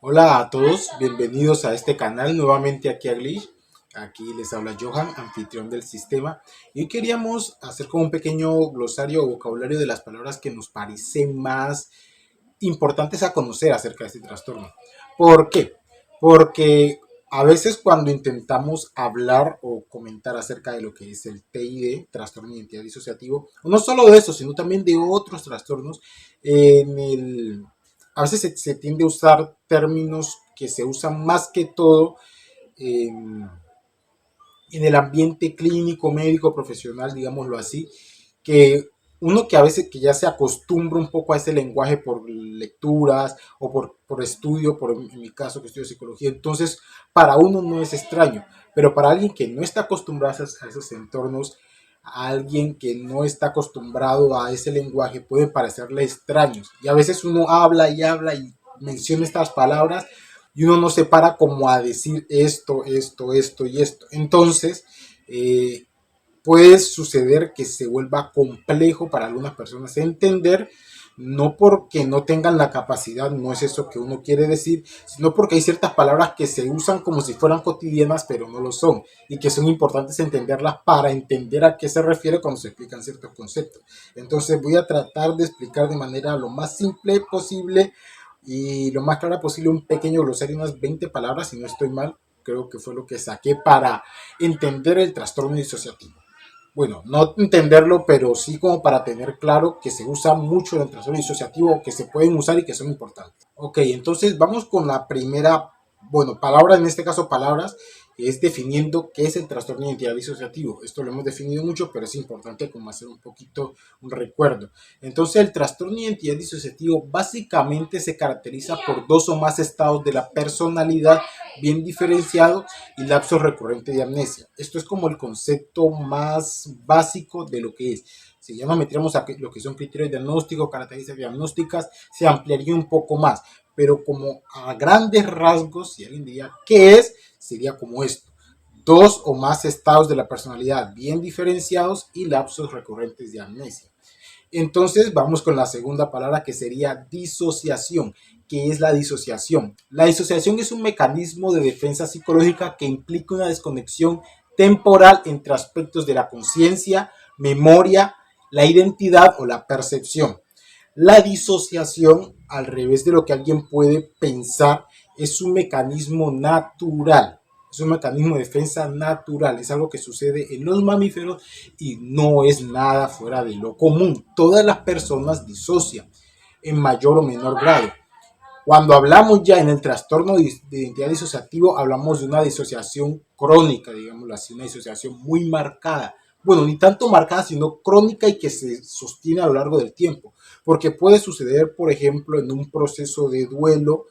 Hola a todos, bienvenidos a este canal, nuevamente aquí a Glitch. Aquí les habla Johan, anfitrión del sistema. Y hoy queríamos hacer como un pequeño glosario o vocabulario de las palabras que nos parecen más importantes a conocer acerca de este trastorno. ¿Por qué? Porque a veces cuando intentamos hablar o comentar acerca de lo que es el TID, trastorno de identidad disociativo, no solo de eso, sino también de otros trastornos, en el, a veces se tiende a usar términos que se usan más que todo en, en el ambiente clínico, médico, profesional, digámoslo así, que uno que a veces que ya se acostumbra un poco a ese lenguaje por lecturas o por estudio, en mi caso que estudio psicología, entonces para uno no es extraño, pero para alguien que no está acostumbrado a esos entornos, a alguien que no está acostumbrado a ese lenguaje puede parecerle extraños. Y a veces uno habla y menciona estas palabras y uno no se para como a decir esto y esto. Entonces, eh, puede suceder que se vuelva complejo para algunas personas entender, no porque no tengan la capacidad, no es eso que uno quiere decir, sino porque hay ciertas palabras que se usan como si fueran cotidianas, pero no lo son, y que son importantes entenderlas para entender a qué se refiere cuando se explican ciertos conceptos. Entonces voy a tratar de explicar de manera lo más simple posible y lo más clara posible un pequeño glosario, unas 20 palabras, si no estoy mal, creo que fue lo que saqué para entender el trastorno disociativo. Bueno, no entenderlo, pero sí como para tener claro que se usa mucho en el trastorno disociativo, que se pueden usar y que son importantes. Ok, entonces vamos con la primera, bueno, palabra, en este caso palabras, que es definiendo qué es el trastorno de identidad disociativo. Esto lo hemos definido mucho, pero es importante como hacer un poquito un recuerdo. Entonces, el trastorno de identidad disociativo básicamente se caracteriza por dos o más estados de la personalidad bien diferenciados y lapsos recurrentes de amnesia. Esto es como el concepto más básico de lo que es. Si ya nos metiéramos a lo que son criterios diagnósticos, características diagnósticas, se ampliaría un poco más. Pero como a grandes rasgos, si alguien diría qué es, sería como esto. Dos o más estados de la personalidad bien diferenciados y lapsos recurrentes de amnesia. Entonces vamos con la segunda palabra que sería disociación. ¿Qué es la disociación? La disociación es un mecanismo de defensa psicológica que implica una desconexión temporal entre aspectos de la conciencia, memoria, la identidad o la percepción. La disociación, al revés de lo que alguien puede pensar, es un mecanismo natural. Es un mecanismo de defensa natural. Es algo que sucede en los mamíferos y no es nada fuera de lo común. Todas las personas disocian en mayor o menor grado. Cuando hablamos ya en el trastorno de identidad disociativo, hablamos de una disociación crónica, digámoslo así, una disociación muy marcada. Bueno, ni tanto marcada, sino crónica y que se sostiene a lo largo del tiempo. Porque puede suceder, por ejemplo, en un proceso de duelo,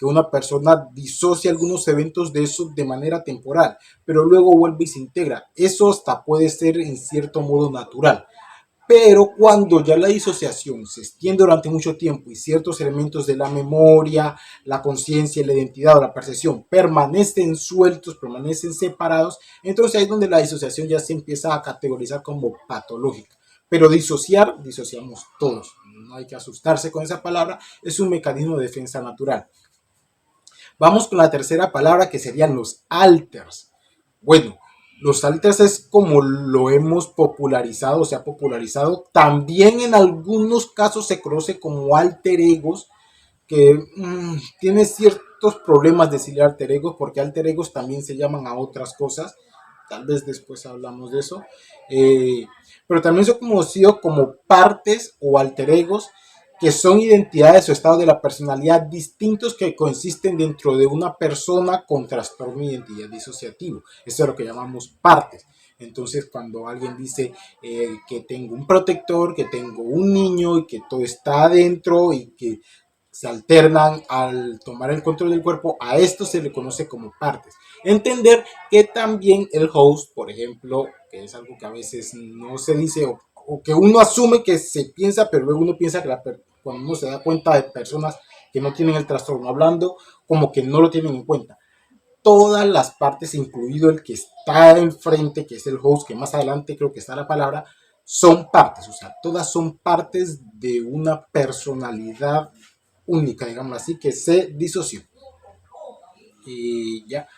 que una persona disocia algunos eventos de eso de manera temporal, pero luego vuelve y se integra. Eso hasta puede ser en cierto modo natural. Pero cuando ya la disociación se extiende durante mucho tiempo y ciertos elementos de la memoria, la conciencia, la identidad o la percepción permanecen sueltos, permanecen separados, entonces ahí es donde la disociación ya se empieza a categorizar como patológica. Pero disociar, disociamos todos. No hay que asustarse con esa palabra, es un mecanismo de defensa natural. Vamos con la tercera palabra que serían los alters. Bueno, los alters es como lo hemos popularizado, se ha popularizado. También en algunos casos se conoce como alter egos, que tiene ciertos problemas decirle alter egos, porque alter egos también se llaman a otras cosas. Tal vez después hablamos de eso. Eh, pero también son conocidos como partes o alter egos, que son identidades o estados de la personalidad distintos que consisten dentro de una persona con trastorno de identidad disociativo. Eso es lo que llamamos partes. Entonces, cuando alguien dice que tengo un protector, que tengo un niño y que todo está adentro y que se alternan al tomar el control del cuerpo, a esto se le conoce como partes. Entender que también el host, por ejemplo, que es algo que a veces no se dice o que uno asume que se piensa, pero luego uno piensa que cuando uno se da cuenta de personas que no tienen el trastorno hablando, como que no lo tienen en cuenta. Todas las partes, incluido el que está enfrente, que es el host, que más adelante creo que está la palabra, son partes, o sea, todas son partes de una personalidad única, digamos así, que se disoció. Ya.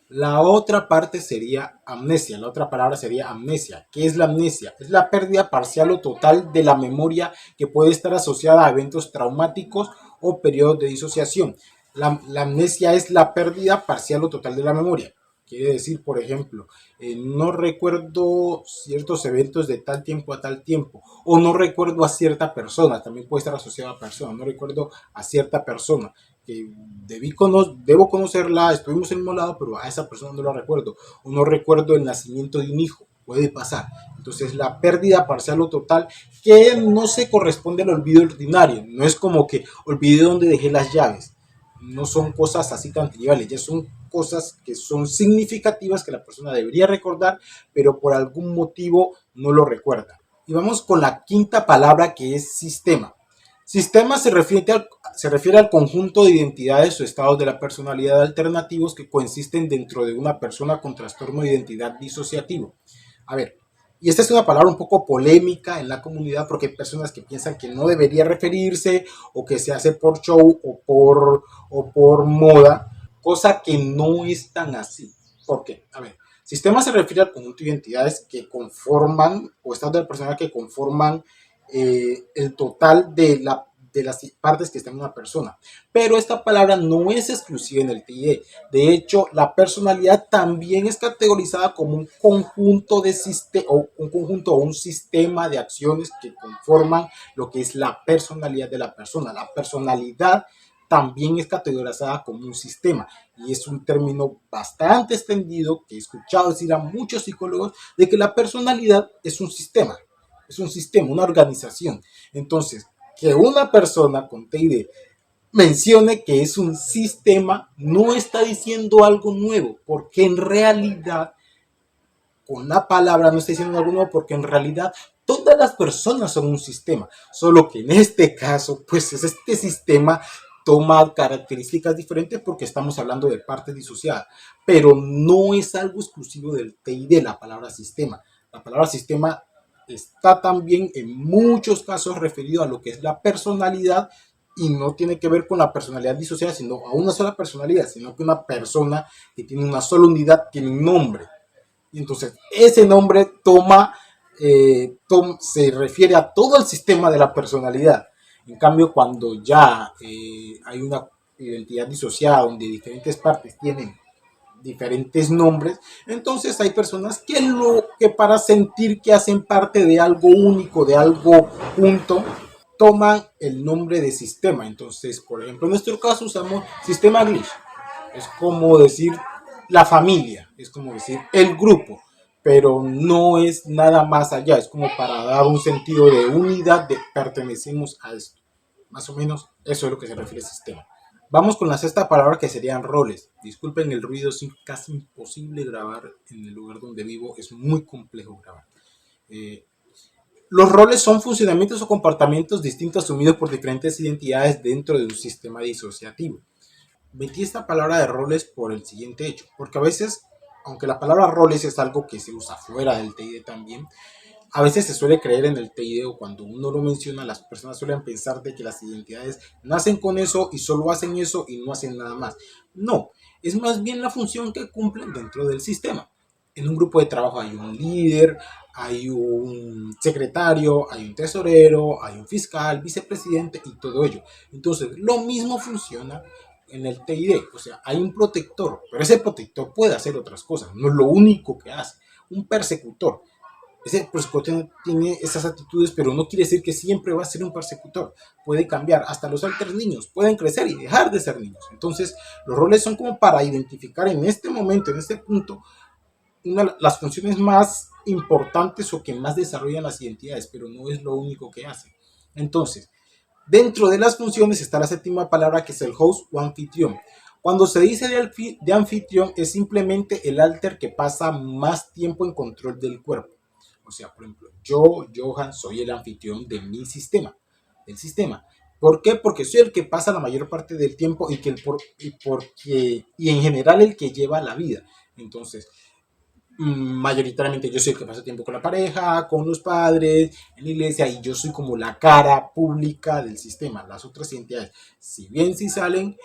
La otra parte sería amnesia, la otra palabra sería amnesia. ¿Qué es la amnesia? Es la pérdida parcial o total de la memoria que puede estar asociada a eventos traumáticos o periodos de disociación. La amnesia es la pérdida parcial o total de la memoria. Quiere decir, por ejemplo, no recuerdo ciertos eventos de tal tiempo a tal tiempo, o no recuerdo a cierta persona, también puede estar asociado a persona, no recuerdo a cierta persona que debo conocerla, estuvimos en el mismo lado, pero a esa persona no la recuerdo, o no recuerdo el nacimiento de un hijo, puede pasar. Entonces la pérdida parcial o total que no se corresponde al olvido ordinario, no es como que olvidé dónde dejé las llaves, no son cosas así tan triviales, ya son cosas que son significativas que la persona debería recordar, pero por algún motivo no lo recuerda. Y vamos con la quinta palabra, que es sistema. Sistema se refiere al conjunto de identidades o estados de la personalidad alternativos que coexisten dentro de una persona con trastorno de identidad disociativo. A ver, y esta es una palabra un poco polémica en la comunidad porque hay personas que piensan que no debería referirse o que se hace por show o por moda, cosa que no es tan así. ¿Por qué? A ver, sistema se refiere al conjunto de identidades que conforman o estados de la personalidad que conforman el total de las partes que están en una persona. Pero esta palabra no es exclusiva en el TIE. De hecho, la personalidad también es categorizada como un conjunto o un sistema de acciones que conforman lo que es la personalidad de la persona. La personalidad también es categorizada como un sistema y es un término bastante extendido que he escuchado decir a muchos psicólogos de que la personalidad es un sistema, una organización. Entonces, que una persona con TID mencione que es un sistema no está diciendo algo nuevo, porque en realidad con la palabra no está diciendo algo nuevo, porque en realidad todas las personas son un sistema, solo que en este caso, pues este sistema toma características diferentes porque estamos hablando de partes disociadas, pero no es algo exclusivo del TID, la palabra sistema. La palabra sistema está también en muchos casos referido a lo que es la personalidad y no tiene que ver con la personalidad disociada, sino a una sola personalidad, sino que una persona que tiene una sola unidad tiene un nombre. Y entonces ese nombre se refiere a todo el sistema de la personalidad. En cambio, cuando ya hay una identidad disociada donde diferentes partes tienen diferentes nombres, entonces hay personas que para sentir que hacen parte de algo único, de algo junto, toman el nombre de sistema. Entonces, por ejemplo, en nuestro caso usamos sistema Glitch. Es como decir la familia, es como decir el grupo, pero no es nada más allá, es como para dar un sentido de unidad, de pertenecemos a esto. Más o menos eso es lo que se refiere al sistema. Vamos con la sexta palabra, que serían roles. Disculpen el ruido, es casi imposible grabar en el lugar donde vivo, es muy complejo grabar. Eh, los roles son funcionamientos o comportamientos distintos asumidos por diferentes identidades dentro de un sistema disociativo. Metí esta palabra de roles por el siguiente hecho, porque a veces, aunque la palabra roles es algo que se usa fuera del TID también, a veces se suele creer en el TID o cuando uno lo menciona, las personas suelen pensar de que las identidades nacen con eso y solo hacen eso y no hacen nada más. No, es más bien la función que cumplen dentro del sistema. En un grupo de trabajo hay un líder, hay un secretario, hay un tesorero, hay un fiscal, vicepresidente y todo ello. Entonces, lo mismo funciona en el TID, o sea, hay un protector, pero ese protector puede hacer otras cosas, no es lo único que hace. Un persecutor, ese persecutor tiene esas actitudes, pero no quiere decir que siempre va a ser un persecutor. Puede cambiar. Hasta los alter niños pueden crecer y dejar de ser niños. Entonces, los roles son como para identificar en este momento, en este punto, las funciones más importantes o que más desarrollan las identidades, pero no es lo único que hacen. Entonces, dentro de las funciones está la séptima palabra, que es el host o anfitrión. Cuando se dice de anfitrión, es simplemente el alter que pasa más tiempo en control del cuerpo. O sea, por ejemplo, yo, Johan, soy el anfitrión de mi sistema, del sistema. ¿Por qué? Porque soy el que pasa la mayor parte del tiempo y en general el que lleva la vida. Entonces, Mayoritariamente yo soy el que pasa tiempo con la pareja, con los padres, en la iglesia, y yo soy como la cara pública del sistema. Las otras entidades, si bien sí salen,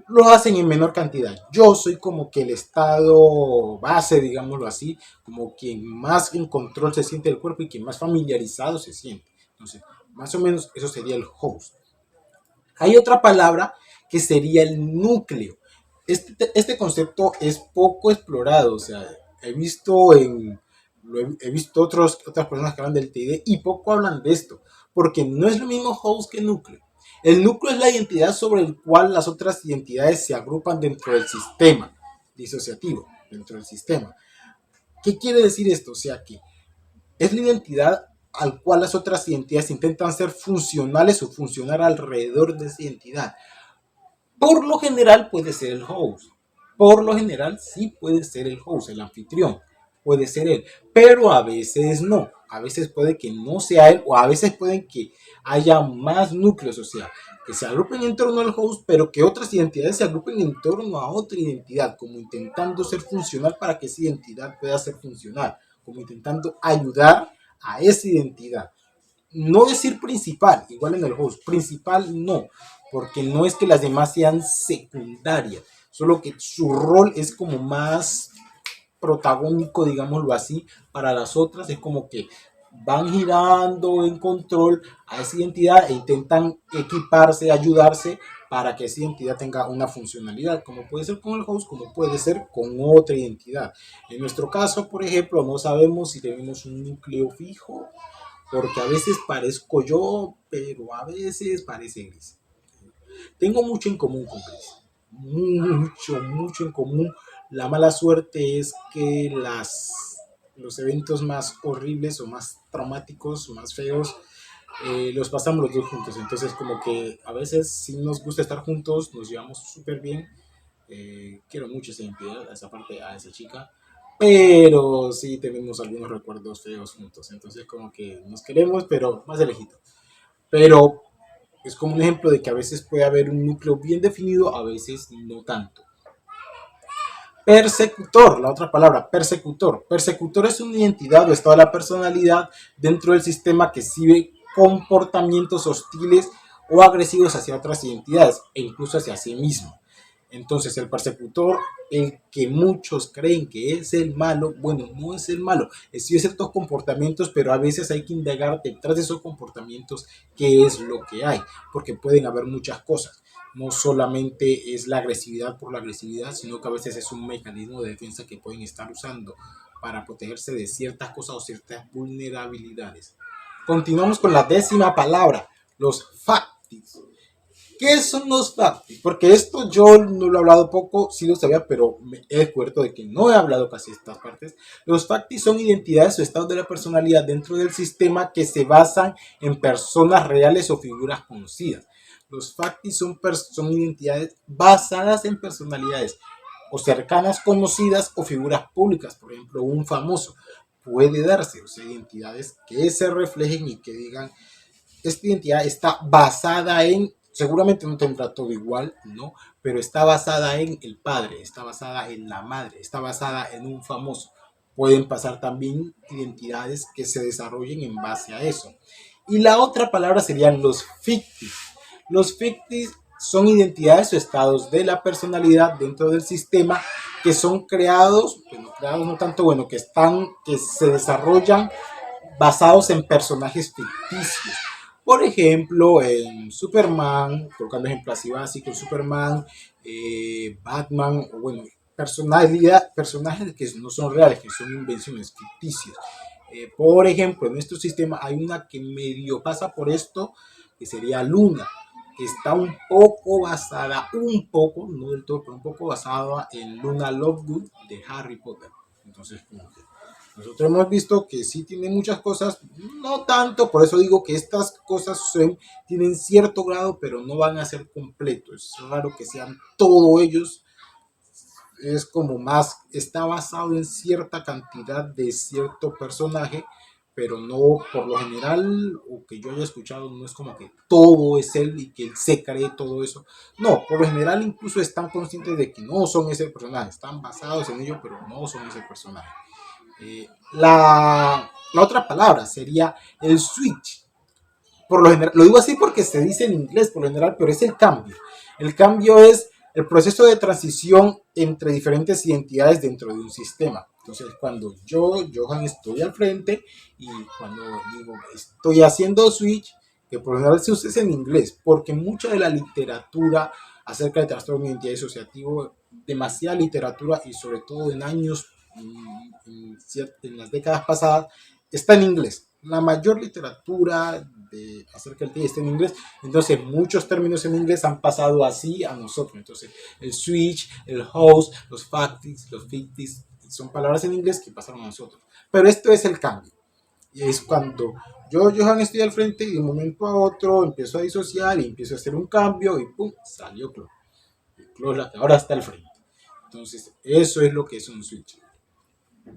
lo hacen en menor cantidad. Yo soy como que el estado base, digámoslo así, como quien más en control se siente del cuerpo y quien más familiarizado se siente. Entonces, más o menos eso sería el host. Hay otra palabra que sería el núcleo. Este concepto es poco explorado, o sea, he visto he visto otras personas que hablan del TD y poco hablan de esto, porque no es lo mismo host que núcleo. El núcleo es la identidad sobre el cual las otras identidades se agrupan dentro del sistema disociativo, dentro del sistema. ¿Qué quiere decir esto? O sea, que es la identidad al cual las otras identidades intentan ser funcionales o funcionar alrededor de esa identidad. Por lo general puede ser el host. Por lo general sí puede ser el host, el anfitrión. Puede ser él. Pero a veces no. A veces puede que no sea él o a veces pueden que haya más núcleos. O sea, que se agrupen en torno al host, pero que otras identidades se agrupen en torno a otra identidad, como intentando ser funcional para que esa identidad pueda ser funcional, como intentando ayudar a esa identidad. No decir principal, igual en el host, principal no, porque no es que las demás sean secundarias, solo que su rol es como más protagónico, digámoslo así, para las otras es como que van girando en control a esa identidad e intentan equiparse, ayudarse para que esa identidad tenga una funcionalidad, como puede ser con el host, como puede ser con otra identidad. En nuestro caso, por ejemplo, no sabemos si tenemos un núcleo fijo porque a veces parezco yo, pero a veces parece Gris. Tengo mucho en común con Gris. Mucho en común. La mala suerte es que los eventos más horribles o más traumáticos o más feos los pasamos los dos juntos. Entonces como que a veces sí nos gusta estar juntos, nos llevamos súper bien. Quiero mucho esa identidad, a esa parte, a esa chica, pero sí tenemos algunos recuerdos feos juntos, entonces como que nos queremos, pero más de lejito. Pero es como un ejemplo de que a veces puede haber un núcleo bien definido, a veces no tanto. Persecutor, la otra palabra, persecutor. Persecutor es una identidad o estado de la personalidad dentro del sistema que exhibe comportamientos hostiles o agresivos hacia otras identidades e incluso hacia sí mismo. Entonces el persecutor, el que muchos creen que es el malo, bueno, no es el malo, exhibe ciertos comportamientos, pero a veces hay que indagar detrás de esos comportamientos qué es lo que hay, porque pueden haber muchas cosas. No solamente es la agresividad por la agresividad, sino que a veces es un mecanismo de defensa que pueden estar usando para protegerse de ciertas cosas o ciertas vulnerabilidades. Continuamos con la 10ª palabra, los factis. ¿Qué son los factis? Porque esto yo no lo he hablado poco, sí lo sabía, pero me he descubierto de que no he hablado casi estas partes. Los factis son identidades o estados de la personalidad dentro del sistema que se basan en personas reales o figuras conocidas. Los factis son identidades basadas en personalidades o cercanas conocidas o figuras públicas, por ejemplo, un famoso. Puede darse, o sea, identidades que se reflejen y que digan, esta identidad está basada en, seguramente no tendrá todo igual, ¿no? Pero está basada en el padre, está basada en la madre, está basada en un famoso. Pueden pasar también identidades que se desarrollen en base a eso. Y la otra palabra serían los fictis. Los fictis son identidades o estados de la personalidad dentro del sistema que son creados, bueno, creados no tanto, bueno, que se desarrollan basados en personajes ficticios. Por ejemplo, en Superman, colocando ejemplos así básicos, Superman, Batman, o bueno, personajes que no son reales, que son invenciones ficticias. Por ejemplo, en nuestro sistema hay una que medio pasa por esto, que sería Luna, que está un poco basada, un poco, no del todo, pero un poco basada en Luna Lovegood de Harry Potter. Entonces, como que nosotros hemos visto que sí tiene muchas cosas, no tanto, por eso digo que estas cosas tienen cierto grado, pero no van a ser completos. Es raro que sean todos ellos. Es como más, está basado en cierta cantidad de cierto personaje, pero no por lo general, o que yo haya escuchado, no es como que todo es él y que él se cree todo eso. No, por lo general incluso están conscientes de que no son ese personaje, están basados en ello, pero no son ese personaje. La otra palabra sería el switch. Por lo general, lo digo así porque se dice en inglés por lo general, pero es el cambio. El cambio es el proceso de transición entre diferentes identidades dentro de un sistema. Entonces, cuando yo, Johan, estoy al frente y cuando digo estoy haciendo switch, que por lo general se usa en inglés, porque mucha de la literatura acerca de trastorno de identidad disociativo, demasiada literatura y sobre todo en años, en las décadas pasadas, está en inglés. La mayor literatura acerca del TI está en inglés, entonces muchos términos en inglés han pasado así a nosotros. Entonces, el switch, el host, los factics, los fictics, son palabras en inglés que pasaron a nosotros. Pero esto es el cambio. Y es cuando yo, Johan, estoy al frente y de un momento a otro empiezo a disociar y empiezo a hacer un cambio y ¡pum! Salió Clo. Clo la que ahora está al frente. Entonces, eso es lo que es un switch.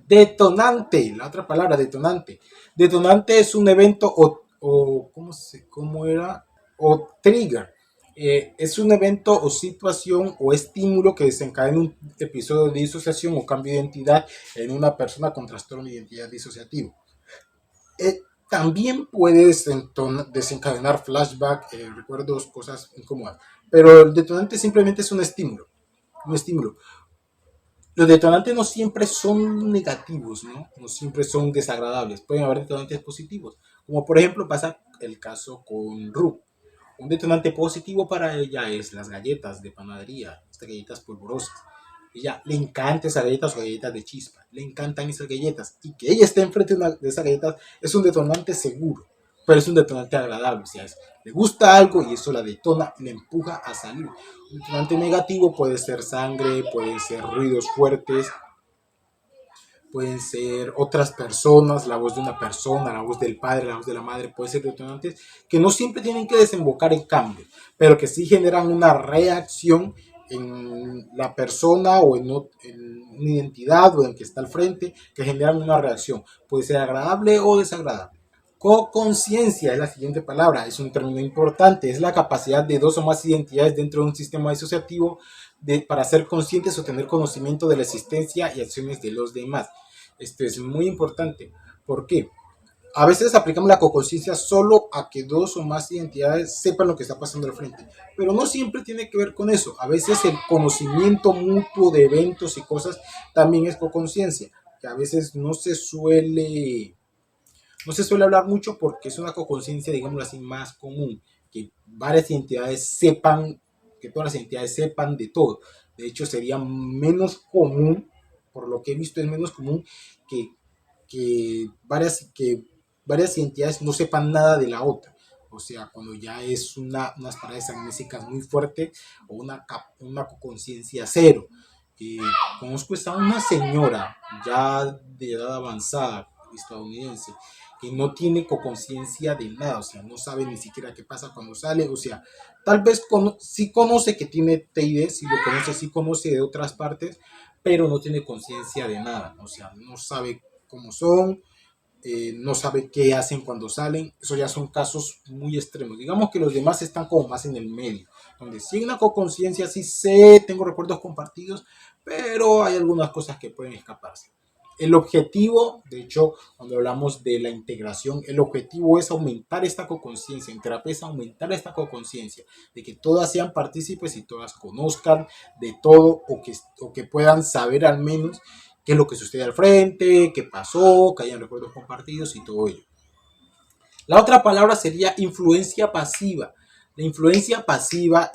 Detonante, la otra palabra, detonante. Detonante es un evento o ¿cómo era? O trigger. Es un evento o situación o estímulo que desencadena un episodio de disociación o cambio de identidad en una persona con trastorno de identidad disociativo. También puede desencadenar flashback, recuerdos, cosas incómodas. Pero el detonante simplemente es un estímulo. Un estímulo. Los detonantes no siempre son negativos, ¿no? No siempre son desagradables. Pueden haber detonantes positivos. Como por ejemplo pasa el caso con Ru. Un detonante positivo para ella es las galletas de panadería, estas galletas polvorosas. Ella le encantan esas galletas o galletas de chispa. Le encantan esas galletas. Y que ella esté enfrente de esas galletas es un detonante seguro. Pero es un detonante agradable. O sea, le gusta algo y eso la detona y la empuja a salir. Un detonante negativo puede ser sangre, pueden ser ruidos fuertes, pueden ser otras personas, la voz de una persona, la voz del padre, la voz de la madre, pueden ser detonantes que no siempre tienen que desembocar en cambios, pero que sí generan una reacción en la persona o en una identidad o en que está al frente, que generan una reacción. Puede ser agradable o desagradable. Co-conciencia es la siguiente palabra, es un término importante, es la capacidad de dos o más identidades dentro de un sistema disociativo para ser conscientes o tener conocimiento de la existencia y acciones de los demás. Esto es muy importante. ¿Por qué? A veces aplicamos la co-conciencia solo a que dos o más identidades sepan lo que está pasando al frente, pero no siempre tiene que ver con eso. A veces el conocimiento mutuo de eventos y cosas también es co-conciencia, que a veces no se suele hablar mucho porque es una co-conciencia, digámoslo así, más común, que varias entidades sepan, que todas las entidades sepan de todo. De hecho, sería menos común, por lo que he visto, es menos común que varias entidades no sepan nada de la otra. O sea, cuando ya es unas paredes amnésicas muy fuertes o una conciencia cero. Conozco a una señora ya de edad avanzada, estadounidense, que no tiene conciencia de nada, o sea, no sabe ni siquiera qué pasa cuando sale, o sea, tal vez sí conoce que tiene TID, sí lo conoce, sí conoce de otras partes, pero no tiene conciencia de nada, o sea, no sabe cómo son, no sabe qué hacen cuando salen. Eso ya son casos muy extremos. Digamos que los demás están como más en el medio, donde sí hay una conciencia, sí sé, tengo recuerdos compartidos, pero hay algunas cosas que pueden escaparse. El objetivo, de hecho, cuando hablamos de la integración, el objetivo es aumentar esta conciencia. En terapia es aumentar esta conciencia, de que todas sean partícipes y todas conozcan de todo o que puedan saber al menos qué es lo que sucede al frente, qué pasó, que hayan recuerdos compartidos y todo ello. La otra palabra sería influencia pasiva. La influencia pasiva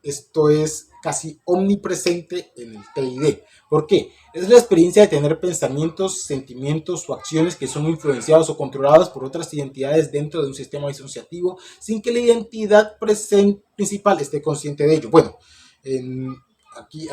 esto es casi omnipresente en el TID. ¿Por qué? Es la experiencia de tener pensamientos, sentimientos o acciones que son influenciados o controlados por otras identidades dentro de un sistema disociativo sin que la identidad principal esté consciente de ello. Bueno, aquí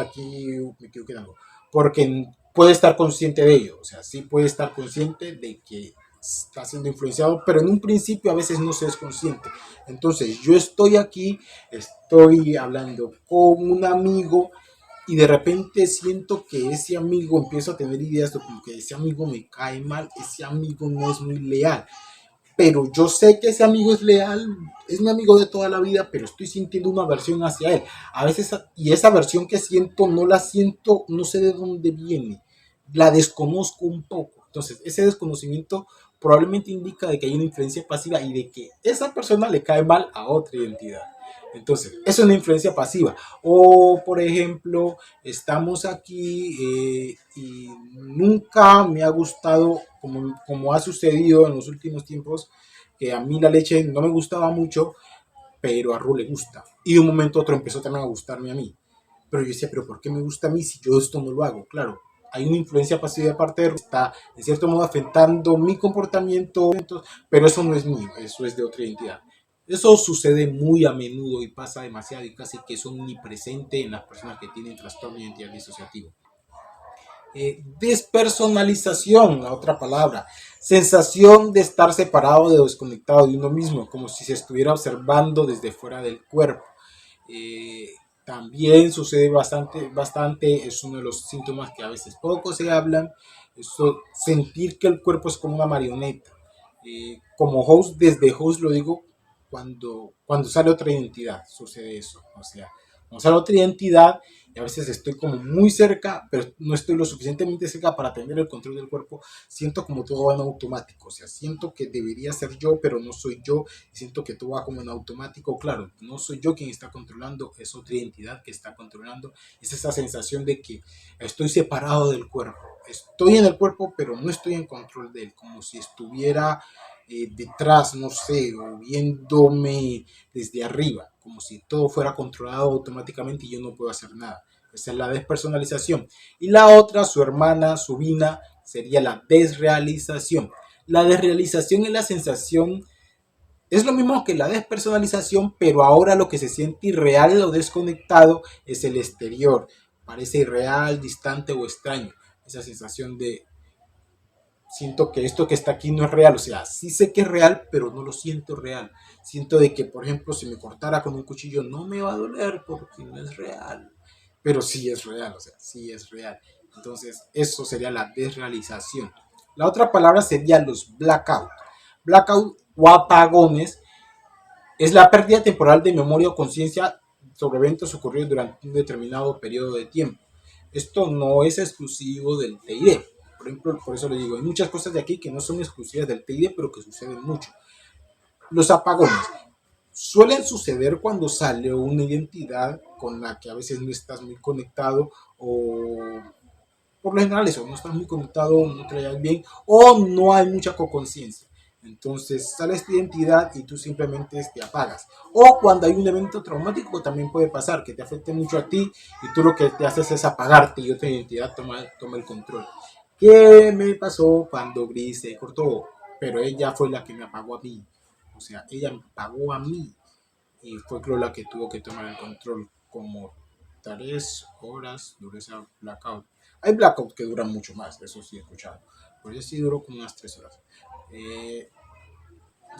me quedo quedando. Porque puede estar consciente de ello. O sea, sí puede estar consciente de que está siendo influenciado, pero en un principio a veces no se es consciente. Entonces yo estoy aquí, estoy hablando con un amigo y de repente siento que ese amigo, empiezo a tener ideas de como que ese amigo me cae mal, ese amigo no es muy leal, pero yo sé que ese amigo es leal, es mi amigo de toda la vida, pero estoy sintiendo una aversión hacia él. A veces, y esa aversión que siento, no la siento, no sé de dónde viene. la desconozco un poco. Entonces, ese desconocimiento probablemente indica de que hay una influencia pasiva y de que esa persona le cae mal a otra identidad. Entonces, eso es una influencia pasiva. O, por ejemplo, estamos aquí y nunca me ha gustado, como ha sucedido en los últimos tiempos, que a mí la leche no me gustaba mucho, pero a Ru le gusta. Y de un momento a otro empezó también a gustarme a mí. Pero yo decía, pero ¿por qué me gusta a mí si yo esto no lo hago? Claro, hay una influencia pasiva de parte de Ru, está en cierto modo afectando mi comportamiento, pero eso no es mío, eso es de otra identidad. Eso sucede muy a menudo y pasa demasiado y casi que es omnipresente en las personas que tienen trastorno de identidad disociativo. Despersonalización, la otra palabra. Sensación de estar separado, de desconectado de uno mismo, como si se estuviera observando desde fuera del cuerpo. Eh, También sucede bastante, es uno de los síntomas que a veces poco se hablan, eso, sentir que el cuerpo es como una marioneta. Como host, desde host lo digo, cuando sale otra identidad, sucede eso. O sea, cuando sale otra identidad, y a veces estoy como muy cerca, pero no estoy lo suficientemente cerca para tener el control del cuerpo, siento como todo va en automático, o sea, siento que debería ser yo, pero no soy yo, siento que todo va como en automático, claro, no soy yo quien está controlando, es otra identidad que está controlando, es esa sensación de que estoy separado del cuerpo, estoy en el cuerpo, pero no estoy en control de él, como si estuviera detrás, no sé, o viéndome desde arriba, como si todo fuera controlado automáticamente y yo no puedo hacer nada. Esa es la despersonalización. Y la otra, su hermana, su vina, sería la desrealización. La desrealización es la sensación, es lo mismo que la despersonalización, pero ahora lo que se siente irreal o desconectado es el exterior. Parece irreal, distante o extraño. Esa sensación de siento que esto que está aquí no es real, o sea, sí sé que es real, pero no lo siento real. Siento de que, por ejemplo, si me cortara con un cuchillo no me va a doler porque no es real, pero sí es real, o sea, sí es real. Entonces, eso sería la desrealización. La otra palabra sería los blackout. Blackout o apagones es la pérdida temporal de memoria o conciencia sobre eventos ocurridos durante un determinado periodo de tiempo. Esto no es exclusivo del TID. Por ejemplo, por eso le digo, hay muchas cosas de aquí que no son exclusivas del TID, pero que suceden mucho. Los apagones suelen suceder cuando sale una identidad con la que a veces no estás muy conectado o por lo general eso, no estás muy conectado, no te llevas bien o no hay mucha conciencia. Entonces sale esta identidad y tú simplemente te apagas. O cuando hay un evento traumático también puede pasar, que te afecte mucho a ti y tú lo que te haces es apagarte y otra identidad toma el control. ¿Qué me pasó cuando Gris se cortó? Pero ella fue la que me apagó a mí. O sea, ella me apagó a mí y fue Chloe la que tuvo que tomar el control como 3 horas duró esa blackout. Hay blackouts que duran mucho más, eso sí he escuchado, pero yo sí duró como unas 3 horas. Eh,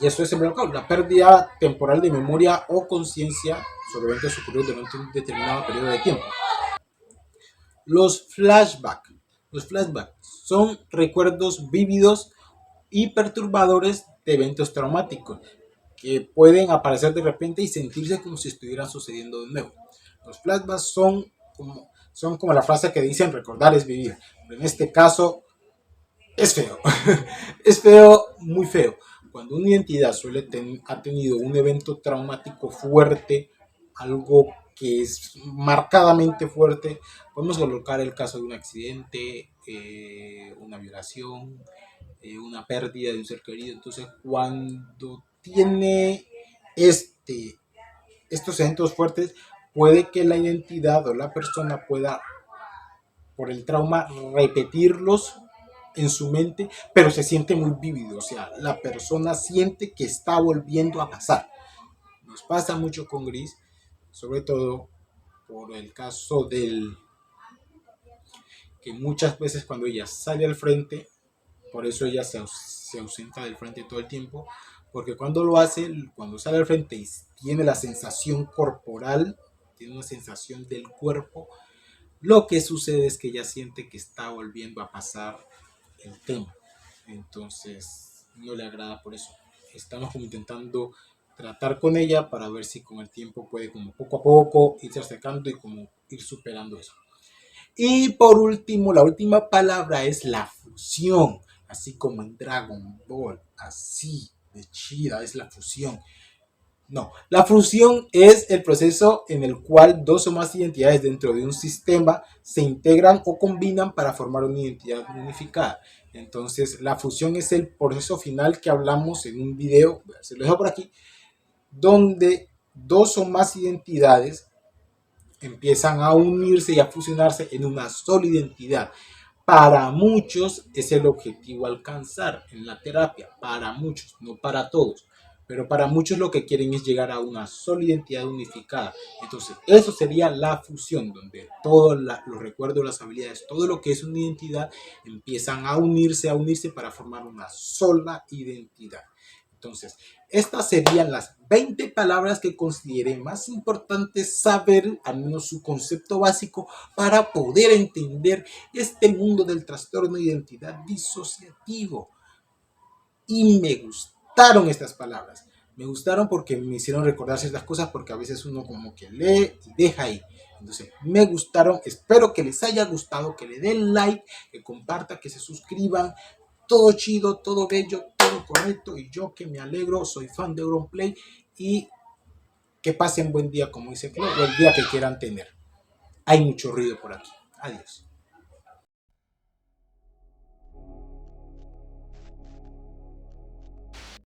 y eso es el blackout, la pérdida temporal de memoria o conciencia sobre eventos ocurridos durante un determinado periodo de tiempo. Los flashbacks. Los flashbacks son recuerdos vívidos y perturbadores de eventos traumáticos que pueden aparecer de repente y sentirse como si estuvieran sucediendo de nuevo. Los flashbacks son como la frase que dicen recordar es vivir. Pero en este caso es feo. Es feo, muy feo. Cuando una identidad ha tenido un evento traumático fuerte, algo que es marcadamente fuerte, podemos colocar el caso de un accidente, una violación, una pérdida de un ser querido. Entonces, cuando tiene este, estos eventos fuertes, puede que la identidad o la persona pueda, por el trauma, repetirlos en su mente, pero se siente muy vívido, o sea, la persona siente que está volviendo a pasar. Nos pasa mucho con Gris, sobre todo por el caso del que muchas veces cuando ella sale al frente, por eso ella se ausenta del frente todo el tiempo, porque cuando lo hace, cuando sale al frente y tiene la sensación corporal, tiene una sensación del cuerpo, lo que sucede es que ella siente que está volviendo a pasar el tema. Entonces, no le agrada por eso. Estamos como intentando tratar con ella para ver si con el tiempo puede como poco a poco irse acercando y como ir superando eso. Y por último, la última palabra es la fusión, así como en Dragon Ball, así de chida es la fusión. No, la fusión es el proceso en el cual dos o más identidades dentro de un sistema se integran o combinan para formar una identidad unificada. Entonces, la fusión es el proceso final que hablamos en un video, se lo dejo por aquí, donde dos o más identidades empiezan a unirse y a fusionarse en una sola identidad. Para muchos es el objetivo alcanzar en la terapia, para muchos, no para todos, pero para muchos lo que quieren es llegar a una sola identidad unificada. Entonces, eso sería la fusión, donde todos los recuerdos, las habilidades, todo lo que es una identidad empiezan a unirse para formar una sola identidad. Entonces, estas serían las 20 palabras que consideré más importantes saber, al menos su concepto básico, para poder entender este mundo del trastorno de identidad disociativo. Y me gustaron estas palabras. Me gustaron porque me hicieron recordar ciertas cosas, porque a veces uno como que lee y deja ahí. Entonces, me gustaron. Espero que les haya gustado, que le den like, que compartan, que se suscriban. Todo chido, todo bello, todo correcto. Y yo que me alegro, soy fan de Auronplay. Y que pasen buen día, como dice Flo, o el día que quieran tener. Hay mucho ruido por aquí. Adiós.